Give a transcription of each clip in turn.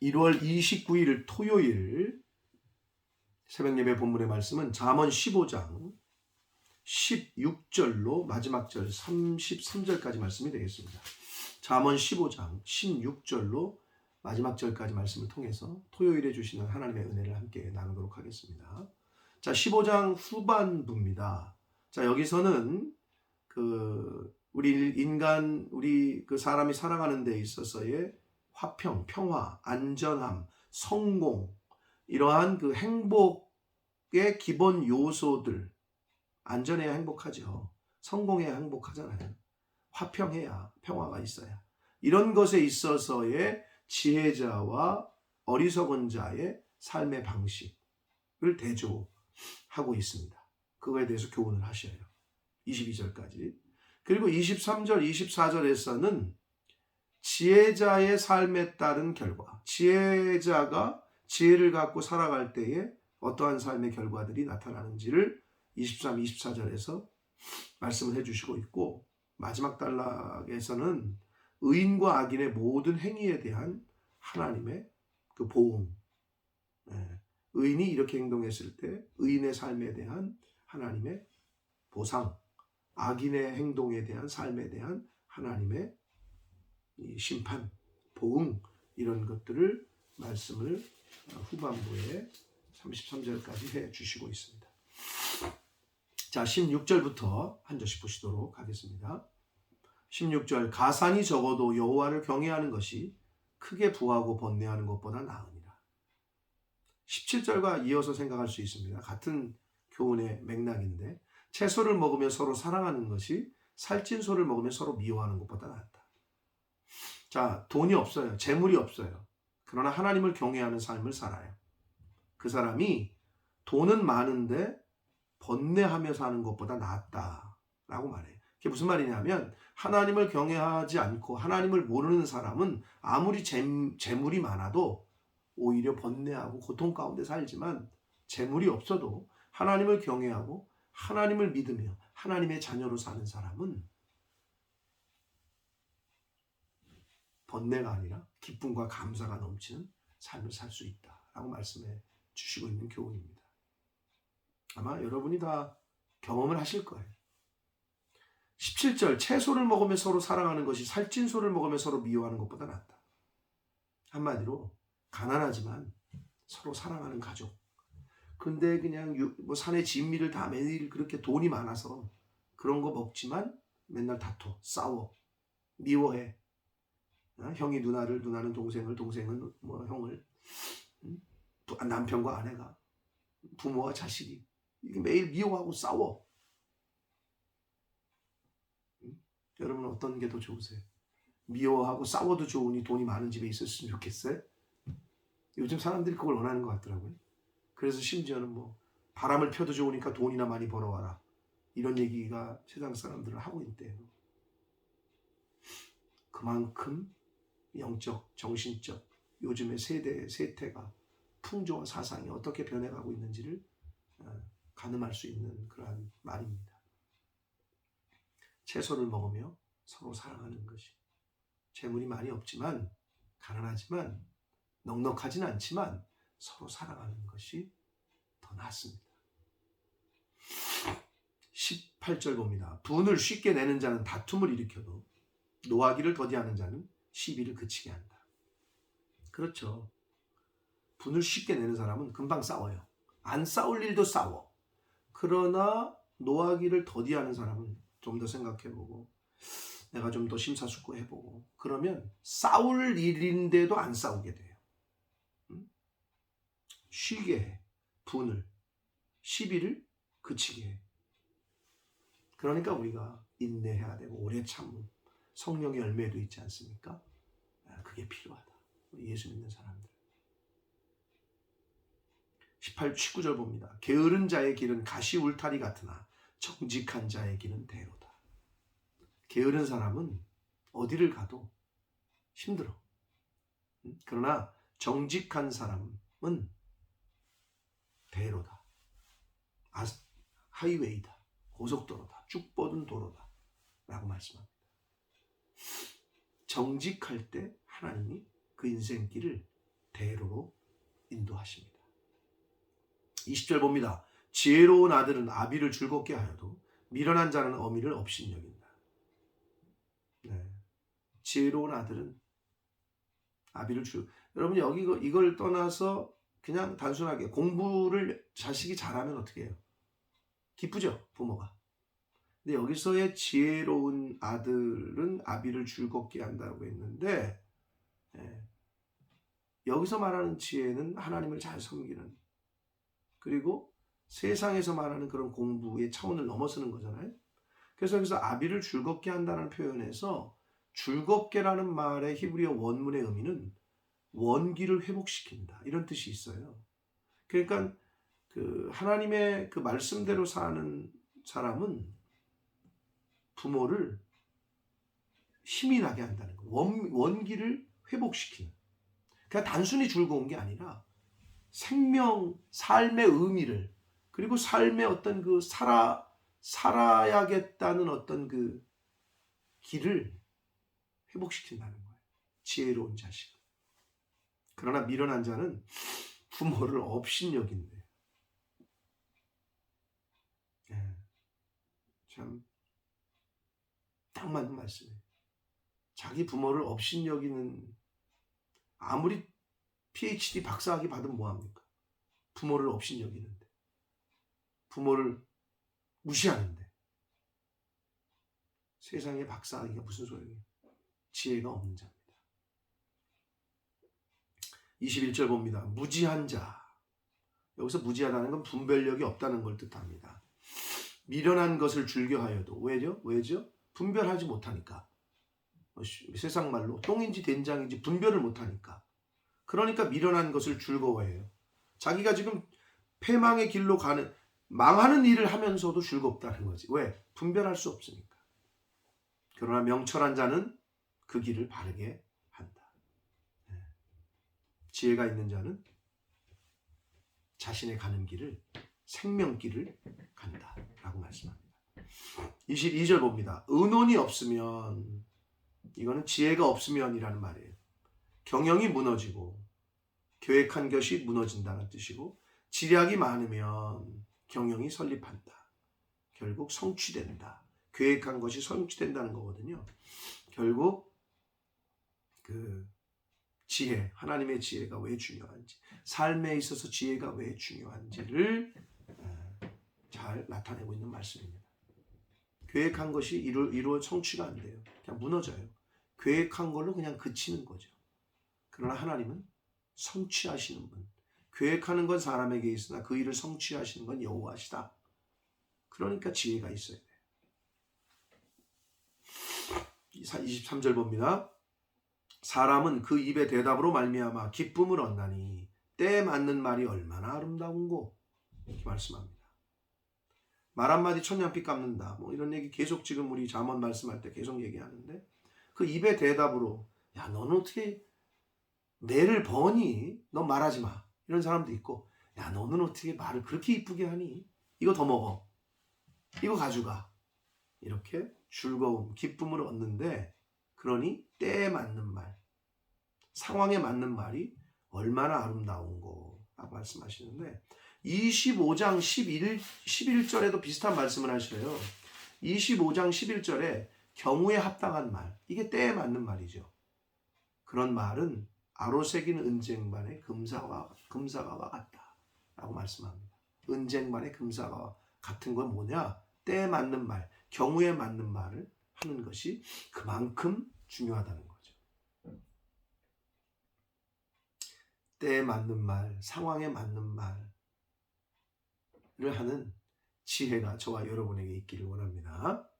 1월 29일 토요일 새벽 예배 본문의 말씀은 잠언 15장 16절로 마지막 절 33절까지 말씀이 되겠습니다. 잠언 15장 16절로 마지막 절까지 말씀을 통해서 토요일에 주시는 하나님의 은혜를 함께 나누도록 하겠습니다. 자, 15장 후반부입니다. 자, 여기서는 우리 사람이 살아가는 데 있어서의 화평, 평화, 안전함, 성공, 이러한 그 행복의 기본 요소들, 안전해야 행복하죠. 성공해야 행복하잖아요. 화평해야 평화가 있어야. 이런 것에 있어서의 지혜자와 어리석은 자의 삶의 방식을 대조하고 있습니다. 그거에 대해서 교훈을 하셔요. 22절까지. 그리고 23절, 24절에서는 지혜자의 삶에 따른 결과, 지혜자가 지혜를 갖고 살아갈 때에 어떠한 삶의 결과들이 나타나는지를 23, 24절에서 말씀을 해주시고 있고, 마지막 단락에서는 의인과 악인의 모든 행위에 대한 하나님의 그 보응, 의인이 이렇게 행동했을 때 의인의 삶에 대한 하나님의 보상, 악인의 행동에 대한 삶에 대한 하나님의 심판, 보응, 이런 것들을 말씀을 후반부에 33절까지 해주시고 있습니다. 자, 16절부터 한 절씩 보시도록 하겠습니다. 16절, 가산이 적어도 여호와를 경외하는 것이 크게 부하고 번뇌하는 것보다 나으니라. 17절과 이어서 생각할 수 있습니다. 같은 교훈의 맥락인데, 채소를 먹으며 서로 사랑하는 것이 살찐 소를 먹으며 서로 미워하는 것보다 낫다. 자, 돈이 없어요. 재물이 없어요. 그러나 하나님을 경외하는 삶을 살아요. 그 사람이 돈은 많은데 번뇌하며 사는 것보다 낫다라고 말해요. 그게 무슨 말이냐면, 하나님을 경외하지 않고 하나님을 모르는 사람은 아무리 재물이 많아도 오히려 번뇌하고 고통 가운데 살지만, 재물이 없어도 하나님을 경외하고 하나님을 믿으며 하나님의 자녀로 사는 사람은 번뇌가 아니라 기쁨과 감사가 넘치는 삶을 살 수 있다라고 말씀해 주시고 있는 교훈입니다. 아마 여러분이 다 경험을 하실 거예요. 17절, 채소를 먹으며 서로 사랑하는 것이 살찐 소를 먹으며 서로 미워하는 것보다 낫다. 한마디로 가난하지만 서로 사랑하는 가족. 근데 그냥 산의 진미를 다 매일 그렇게 돈이 많아서 그런 거 먹지만 맨날 다퉈, 싸워, 미워해. 형이 누나를, 누나는 동생을, 동생은 형을, 남편과 아내가, 부모와 자식이 이게 매일 미워하고 싸워. 여러분은 어떤 게 더 좋으세요? 미워하고 싸워도 좋으니 돈이 많은 집에 있었으면 좋겠어요? 요즘 사람들이 그걸 원하는 것 같더라고요. 그래서 심지어는 바람을 펴도 좋으니까 돈이나 많이 벌어와라, 이런 얘기가 세상 사람들은 하고 있대요. 그만큼 영적, 정신적, 요즘의 세태가, 풍조와 사상이 어떻게 변해가고 있는지를 가늠할 수 있는 그러한 말입니다. 채소를 먹으며 서로 사랑하는 것이, 재물이 많이 없지만, 가난하지만, 넉넉하진 않지만 서로 사랑하는 것이 더 낫습니다. 18절 봅니다. 분을 쉽게 내는 자는 다툼을 일으켜도 노하기를 더디하는 자는 시비를 그치게 한다. 그렇죠. 분을 쉽게 내는 사람은 금방 싸워요. 안 싸울 일도 싸워. 그러나 노하기를 더디하는 사람은 좀 더 생각해보고, 내가 좀 더 심사숙고해보고, 그러면 싸울 일인데도 안 싸우게 돼요. 쉬게 해. 분을, 시비를 그치게 해. 그러니까 우리가 인내해야 되고 오래 참음, 성령의 열매도 있지 않습니까? 그게 필요하다. 우리 예수 믿는 사람들. 19절 봅니다. 게으른 자의 길은 가시 울타리 같으나 정직한 자의 길은 대로다. 게으른 사람은 어디를 가도 힘들어. 그러나 정직한 사람은 대로다. 하이웨이다. 고속도로다. 쭉 뻗은 도로다. 라고 말씀합니다. 정직할 때 하나님이 그 인생길을 대로로 인도하십니다. 20절 봅니다. 지혜로운 아들은 아비를 즐겁게 하여도 미련한 자는 어미를 업신여긴다. 네. 지혜로운 아들은 아비를 여러분 여기 이걸 떠나서 그냥 단순하게 공부를 자식이 잘하면 어떻게 해요? 기쁘죠, 부모가. 근데 여기서의 지혜로운 아들은 아비를 즐겁게 한다고 했는데, 여기서 말하는 지혜는 하나님을 잘 섬기는, 그리고 세상에서 말하는 그런 공부의 차원을 넘어서는 거잖아요. 그래서 여기서 아비를 즐겁게 한다는 표현에서 즐겁게라는 말의 히브리어 원문의 의미는 원기를 회복시킨다, 이런 뜻이 있어요. 그러니까 그 하나님의 그 말씀대로 사는 사람은 부모를 힘이 나게 한다는 거예요. 원기를 회복시키는. 그냥 단순히 즐거운 게 아니라 생명, 삶의 의미를, 그리고 삶의 어떤 그 살아야겠다는 어떤 그 길을 회복시킨다는 거예요. 지혜로운 자식. 그러나 미련한 자는 부모를 업신여긴대. 참 딱 맞는 말씀이에요. 자기 부모를 업신여기는, 아무리 PhD 박사학위 받으면 뭐합니까? 부모를 업신여기는데, 부모를 무시하는데 세상에 박사학위가 무슨 소용이에요? 지혜가 없는 자입니다. 21절 봅니다. 무지한 자. 여기서 무지하다는 건 분별력이 없다는 걸 뜻합니다. 미련한 것을 즐겨하여도, 왜죠? 분별하지 못하니까. 세상 말로 똥인지 된장인지 분별을 못하니까. 그러니까 미련한 것을 즐거워해요. 자기가 지금 패망의 길로 가는, 망하는 일을 하면서도 즐겁다는 거지. 왜? 분별할 수 없으니까. 그러나 명철한 자는 그 길을 바르게 한다. 지혜가 있는 자는 자신의 가는 길을, 생명길을 간다 라고 말씀합니다. 22절 봅니다. 의논이 없으면, 이거는 지혜가 없으면이라는 말이에요. 경영이 무너지고 계획한 것이 무너진다는 뜻이고, 지략이 많으면 경영이 설립한다. 결국 성취된다. 계획한 것이 성취된다는 거거든요. 결국 그 지혜, 하나님의 지혜가 왜 중요한지, 삶에 있어서 지혜가 왜 중요한지를 잘 나타내고 있는 말씀입니다. 계획한 것이 이루어 성취가 안 돼요. 그냥 무너져요. 계획한 걸로 그냥 그치는 거죠. 그러나 하나님은 성취하시는 분. 계획하는 건 사람에게 있으나 그 일을 성취하시는 건 여호와시다. 그러니까 지혜가 있어야 돼요. 23절 봅니다. 사람은 그 입의 대답으로 말미암아 기쁨을 얻나니 때에 맞는 말이 얼마나 아름다운고, 이렇게 말씀합니다. 말 한마디 천냥빚 갚는다, 뭐 이런 얘기 계속 지금 우리 잠언 말씀할 때 계속 얘기하는데, 그 입의 대답으로, 야 너는 어떻게 매를 버니? 넌 말하지 마, 이런 사람도 있고, 야 너는 어떻게 말을 그렇게 이쁘게 하니? 이거 더 먹어, 이거 가져가, 이렇게 즐거움, 기쁨을 얻는데, 그러니 때에 맞는 말, 상황에 맞는 말이 얼마나 아름다운고 라고 말씀하시는데, 25장 11절에도 비슷한 말씀을 하셔요. 25장 11절에 경우에 합당한 말, 이게 때에 맞는 말이죠. 그런 말은 아로새긴 은쟁반의 금사과와 같다 라고 말씀합니다. 은쟁반의 금사과와 같은 건 뭐냐? 때에 맞는 말, 경우에 맞는 말을 하는 것이 그만큼 중요하다는 거죠. 때에 맞는 말, 상황에 맞는 말을 하는 지혜가 저와 여러분에게 있기를 원합니다.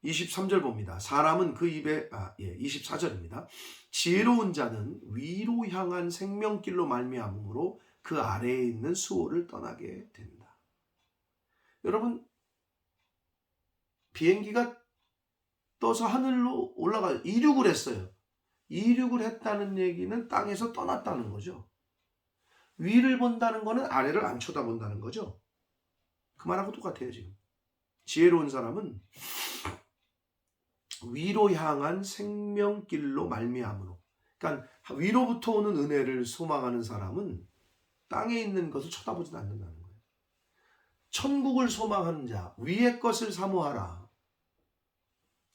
23절 봅니다. 사람은 그 입에 24절입니다. 지혜로운 자는 위로 향한 생명길로 말미암으로 그 아래에 있는 수호를 떠나게 된다. 여러분, 비행기가 떠서 하늘로 올라가 이륙을 했어요. 이륙을 했다는 얘기는 땅에서 떠났다는 거죠. 위를 본다는 거는 아래를 안 쳐다본다는 거죠. 그 말하고 똑같아요. 지금 지혜로운 사람은 위로 향한 생명길로 말미암으로, 그러니까 위로부터 오는 은혜를 소망하는 사람은 땅에 있는 것을 쳐다보지 않는다는 거예요. 천국을 소망하는 자, 위의 것을 사모하라.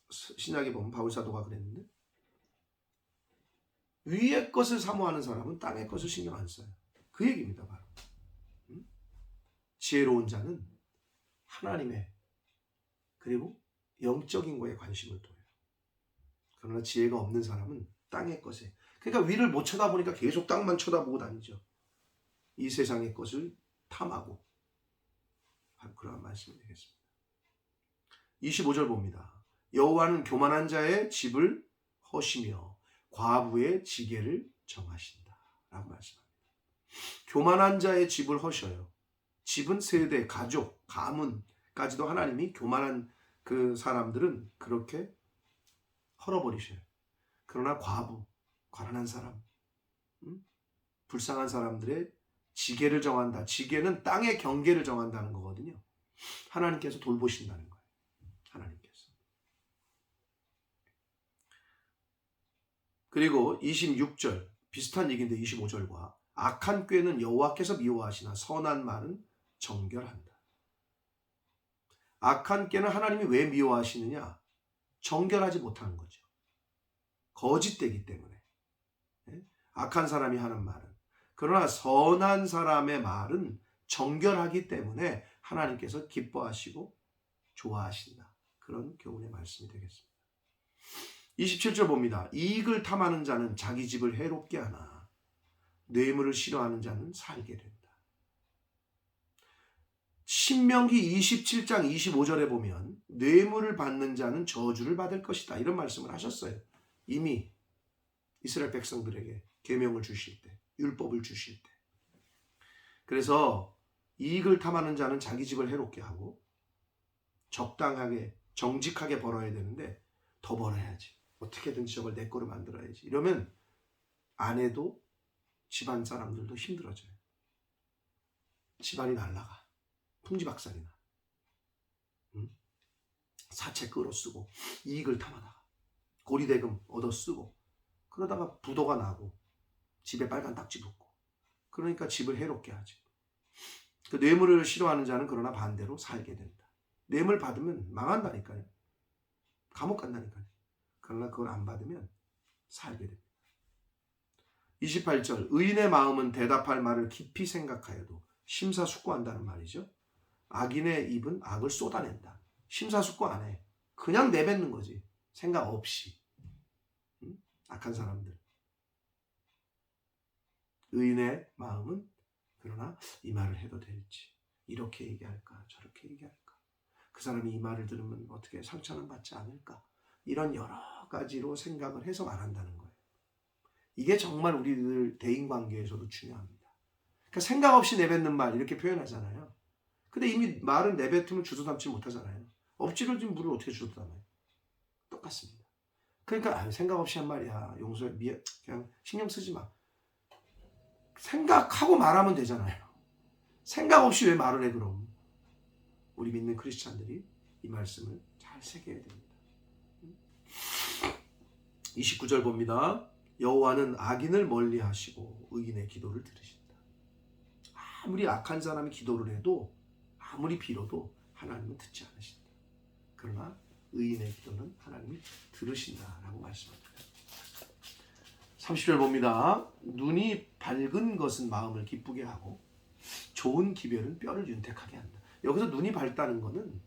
신약에 보면 바울사도가 그랬는데, 위의 것을 사모하는 사람은 땅의 것을 신경 안 써요. 그 얘기입니다, 바로. 지혜로운 자는 하나님의 그리고 영적인 거에 관심을 둬요. 그러나 지혜가 없는 사람은 땅의 것에, 그러니까 위를 못 쳐다보니까 계속 땅만 쳐다보고 다니죠. 이 세상의 것을 탐하고. 그런 말씀이 되겠습니다. 25절 봅니다. 여호와는 교만한 자의 집을 허시며 과부의 지게를 정하신다 라고 말씀합니다. 교만한 자의 집을 허셔요. 집은 세대, 가족, 가문까지도 하나님이 교만한 그 사람들은 그렇게 헐어버리셔요. 그러나 과부, 가난한 사람, 불쌍한 사람들의 지게를 정한다. 지게는 땅의 경계를 정한다는 거거든요. 하나님께서 돌보신다는 거예요. 하나님께서. 그리고 26절 비슷한 얘기인데 25절과 악한 꾀는 여호와께서 미워하시나 선한 말은 정결한다. 악한 꾀는 하나님이 왜 미워하시느냐? 정결하지 못하는 거죠. 거짓되기 때문에. 악한 사람이 하는 말은. 그러나 선한 사람의 말은 정결하기 때문에 하나님께서 기뻐하시고 좋아하신다. 그런 교훈의 말씀이 되겠습니다. 27절 봅니다. 이익을 탐하는 자는 자기 집을 해롭게 하나 뇌물을 싫어하는 자는 살게 된다. 신명기 27장 25절에 보면 뇌물을 받는 자는 저주를 받을 것이다. 이런 말씀을 하셨어요. 이미 이스라엘 백성들에게 계명을 주실 때, 율법을 주실 때. 그래서 이익을 탐하는 자는 자기 집을 해롭게 하고 적당하게 정직하게 벌어야 되는데 더 벌어야지. 어떻게든지 저걸 내 거로 만들어야지. 이러면 아내도 집안 사람들도 힘들어져요. 집안이 날라가. 풍지박산이나. 사채 끌어쓰고 이익을 탐하다가 고리대금 얻어쓰고 그러다가 부도가 나고 집에 빨간 딱지 붙고 그러니까 집을 해롭게 하죠. 그 뇌물을 싫어하는 자는 그러나 반대로 살게 된다. 뇌물 받으면 망한다니까요. 감옥 간다니까요. 그러나 그걸 안 받으면 살게 됩니다. 28절 의인의 마음은 대답할 말을 깊이 생각하여도 심사숙고한다는 말이죠. 악인의 입은 악을 쏟아낸다. 심사숙고 안 해. 그냥 내뱉는 거지. 생각 없이. 악한 사람들. 의인의 마음은 그러나 이 말을 해도 될지. 이렇게 얘기할까? 저렇게 얘기할까? 그 사람이 이 말을 들으면 어떻게 상처는 받지 않을까? 이런 여러 가지로 생각을 해서 말한다는 거예요. 이게 정말 우리들 대인관계에서도 중요합니다. 그러니까 생각 없이 내뱉는 말 이렇게 표현하잖아요. 근데 이미 말은 내뱉으면 주워 담지 못하잖아요. 엎질러진 물을 어떻게 주워 담아요? 똑같습니다. 그러니까 생각 없이 한 말이야. 용서해. 그냥 신경 쓰지 마. 생각하고 말하면 되잖아요. 생각 없이 왜 말을 해 그럼? 우리 믿는 크리스찬들이 이 말씀을 잘 새겨야 됩니다. 29절 봅니다. 여호와는 악인을 멀리하시고 의인의 기도를 들으신다. 아무리 악한 사람이 기도를 해도 아무리 빌어도 하나님은 듣지 않으신다. 그러나 의인의 기도는 하나님이 들으신다라고 말씀합니다. 30절 봅니다. 눈이 밝은 것은 마음을 기쁘게 하고 좋은 기별은 뼈를 윤택하게 한다. 여기서 눈이 밝다는 것은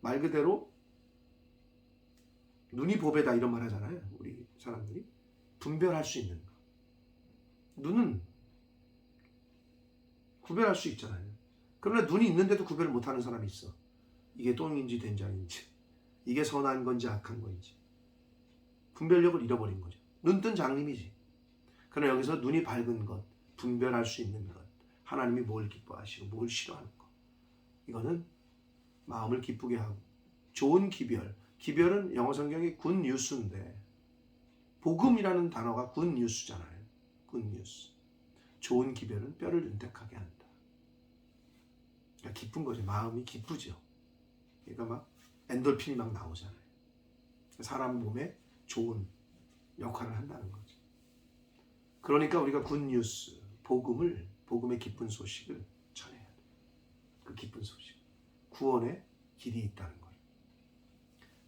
말 그대로 눈이 보배다 이런 말 하잖아요. 우리 사람들이 분별할 수 있는 거. 눈은 구별할 수 있잖아요. 그러나 눈이 있는데도 구별을 못하는 사람이 있어. 이게 똥인지 된장인지, 이게 선한 건지 악한 건지 분별력을 잃어버린 거죠. 눈뜬 장님이지. 그러나 여기서 눈이 밝은 것, 분별할 수 있는 것, 하나님이 뭘 기뻐하시고 뭘 싫어하는 것, 이거는 마음을 기쁘게 하고 좋은 기별. 기별은 영어 성경이 굿 뉴스인데 복음이라는 단어가 굿 뉴스잖아요. 굿 뉴스. 좋은 기별은 뼈를 윤택하게 한다. 그러니까 기쁜 거죠. 마음이 기쁘죠. 그러니까 막 엔돌핀이 막 나오잖아요. 사람 몸에 좋은 역할을 한다는 거죠. 그러니까 우리가 굿뉴스, 복음의 기쁜 소식을 전해야 돼. 그 기쁜 소식, 구원의 길이 있다는 걸.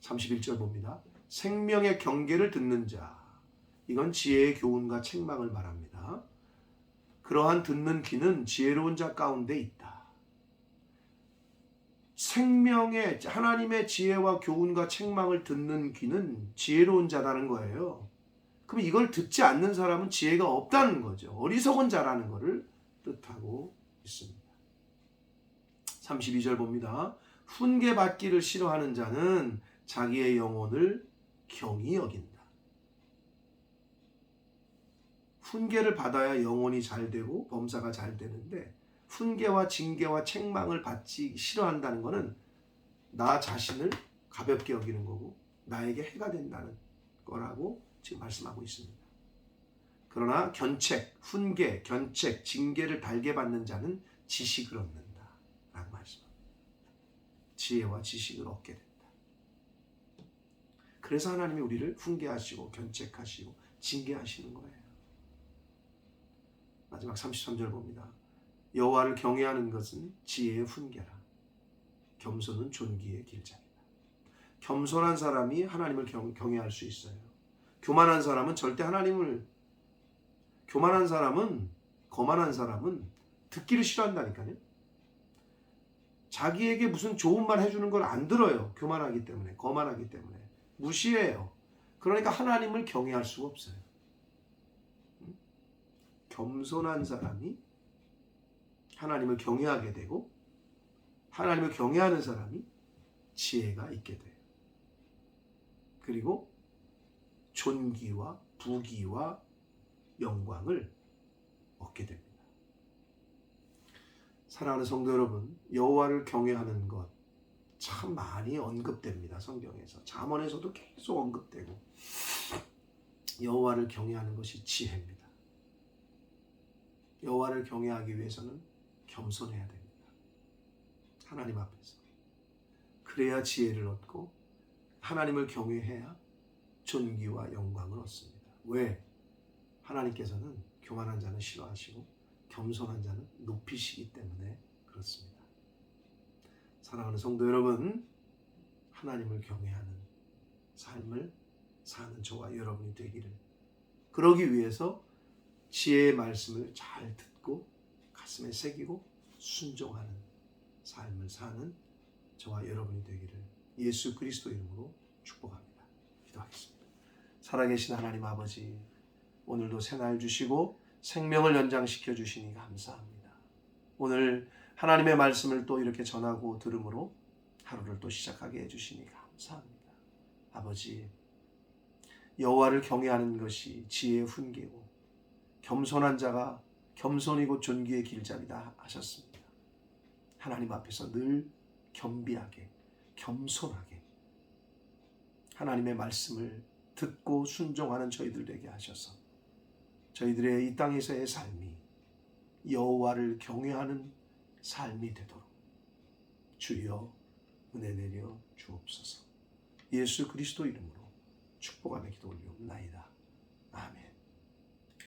31절 봅니다. 생명의 경계를 듣는 자, 이건 지혜의 교훈과 책망을 말합니다. 그러한 듣는 귀는 지혜로운 자 가운데 있다. 생명의 하나님의 지혜와 교훈과 책망을 듣는 귀는 지혜로운 자라는 거예요. 그럼 이걸 듣지 않는 사람은 지혜가 없다는 거죠. 어리석은 자라는 것을 뜻하고 있습니다. 32절 봅니다. 훈계받기를 싫어하는 자는 자기의 영혼을 경히 여긴다. 훈계를 받아야 영혼이 잘 되고 범사가 잘 되는데, 훈계와 징계와 책망을 받지 싫어한다는 것은 나 자신을 가볍게 여기는 거고 나에게 해가 된다는 거라고 지금 말씀하고 있습니다. 그러나 견책, 훈계, 견책, 징계를 달게 받는 자는 지식을 얻는다 라고 말씀합니다. 지혜와 지식을 얻게 된다. 그래서 하나님이 우리를 훈계하시고 견책하시고 징계하시는 거예요. 마지막 33절 봅니다. 여호와를 경외하는 것은 지혜의 훈계라. 겸손은 존귀의 길잡이다. 겸손한 사람이 하나님을 경외할 수 있어요. 교만한 사람은 절대 거만한 사람은 듣기를 싫어한다니까요. 자기에게 무슨 좋은 말 해주는 걸 안 들어요. 교만하기 때문에, 거만하기 때문에 무시해요. 그러니까 하나님을 경외할 수가 없어요. 겸손한 사람이 하나님을 경외하게 되고, 하나님을 경외하는 사람이 지혜가 있게 돼요. 그리고 존귀와 부귀와 영광을 얻게 됩니다. 사랑하는 성도 여러분, 여호와를 경외하는 것 참 많이 언급됩니다. 성경에서. 잠언에서도 계속 언급되고, 여호와를 경외하는 것이 지혜입니다. 여호와를 경외하기 위해서는 겸손해야 됩니다. 하나님 앞에서. 그래야 지혜를 얻고 하나님을 경외해야 존귀와 영광을 얻습니다. 왜? 하나님께서는 교만한 자는 싫어하시고 겸손한 자는 높이시기 때문에 그렇습니다. 사랑하는 성도 여러분, 하나님을 경외하는 삶을 사는 저와 여러분이 되기를, 그러기 위해서 지혜의 말씀을 잘 듣고 가슴에 새기고 순종하는 삶을 사는 저와 여러분이 되기를 예수 그리스도 이름으로 축복합니다. 기도하겠습니다. 살아계신 하나님 아버지, 오늘도 새날 주시고 생명을 연장시켜 주시니 감사합니다. 오늘 하나님의 말씀을 또 이렇게 전하고 들음으로 하루를 또 시작하게 해주시니 감사합니다. 아버지, 여호와를 경외하는 것이 지혜의 훈계고 겸손한 자가 겸손이고 존귀의 길잡이다 하셨습니다. 하나님 앞에서 늘 겸비하게, 겸손하게 하나님의 말씀을 듣고 순종하는 저희들 되게 하셔서 저희들의 이 땅에서의 삶이 여호와를 경외하는 삶이 되도록 주여 은혜 내려 주옵소서. 예수 그리스도 이름으로 축복하며 기도 올리옵나이다. 아멘.